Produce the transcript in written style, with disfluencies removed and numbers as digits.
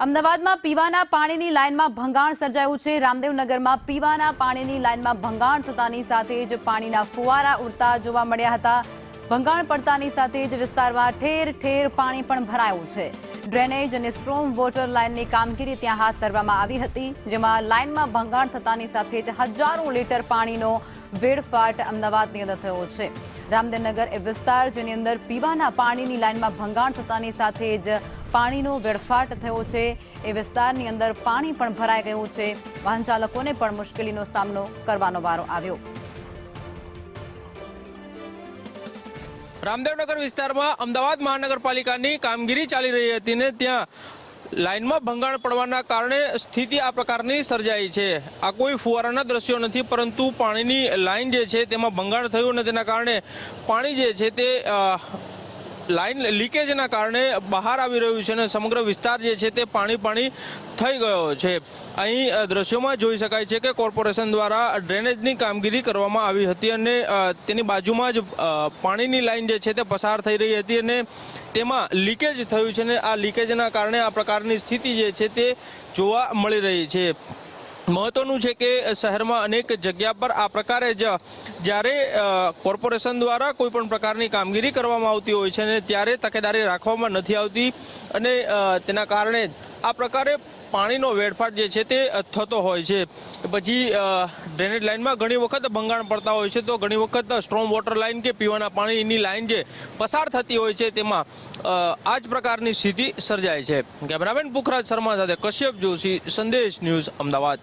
અમદાવાદમાં પીવાના પાણીની લાઇનમાં ભંગાણ સર્જાયું છે। રામદેવનગરમાં પીવાના પાણીની લાઇનમાં ભંગાણ થતાની સાથે જ પાણીના ફુવારા ઉડતા જોવા મળ્યા હતા। ભંગાણ પડતાની સાથે જ વિસ્તારમાં ઠેર ઠેર પાણી પણ ભરાયું છે। ડ્રેનેજ અને સ્ટ્રોમ વોટર લાઇનની કામગીરી ત્યાં હાથ ધરવામાં આવી હતી, જેમાં લાઇનમાં ભંગાણ થતાની સાથે જ હજારો લીટર પાણીનો વેડફાટ અમદાવાદની અંદર થયો છે। રામદેવનગર એ વિસ્તાર જેની અંદર પીવાના પાણીની લાઇનમાં ભંગાણ થતાની સાથે જ પાણીનો વેડફાટ થયો છે। એ વિસ્તારની અંદર પાણી પણ ભરાઈ ગયું છે। વાહન ચાલકોને પણ મુશ્કેલીનો સામનો કરવાનો વારો આવ્યો। રામદેવનગર વિસ્તારમાં અમદાવાદ મહાનગરપાલિકાની કામગીરી ચાલી રહી હતી ને ત્યાં લાઇનમાં ભંગાણ પડવાના કારણે સ્થિતિ આ પ્રકારની સર્જાઈ છે। આ કોઈ ફુવારાના દ્રશ્યો નથી, પરંતુ પાણીની લાઇન જે છે તેમાં ભંગાણ થયું અને તેના કારણે પાણી જે છે તે લાઇન લીકેજના કારણે બહાર આવી રહ્યું છે અને સમગ્ર વિસ્તાર જે છે તે પાણી થઈ ગયો છે। અહીં દ્રશ્યોમાં જોઈ શકાય છે કે કોર્પોરેશન દ્વારા ડ્રેનેજની કામગીરી કરવામાં આવી હતી અને તેની બાજુમાં જ પાણીની લાઇન જે છે તે પસાર થઈ રહી હતી અને તેમાં લીકેજ થયું છે અને આ લીકેજના કારણે આ પ્રકારની સ્થિતિ જે છે તે જોવા મળી રહી છે। મહત્વનું છે કે શહેરમાં અનેક જગ્યા પર આ પ્રકારે જ જ્યારે કોર્પોરેશન દ્વારા કોઈ પણ પ્રકારની કામગીરી કરવામાં આવતી હોય છે અને ત્યારે તકેદારી રાખવામાં નથી આવતી અને તેના કારણે આ પ્રકારે પાણીનો વેડફાટ જે છે તે થતો હોય છે। પછી ડ્રેનેજ લાઇનમાં ઘણી વખત ભંગાણ પડતા હોય છે, તો ઘણી વખત સ્ટ્રોમ વોટર લાઇન કે પીવાના પાણીની લાઇન જે પસાર થતી હોય છે તેમાં આ જ પ્રકારની સ્થિતિ સર્જાય છે। કેમેરામેન પુખરાજ શર્મા સાથે કશ્યપ જોશી, સંદેશ ન્યૂઝ, અમદાવાદ।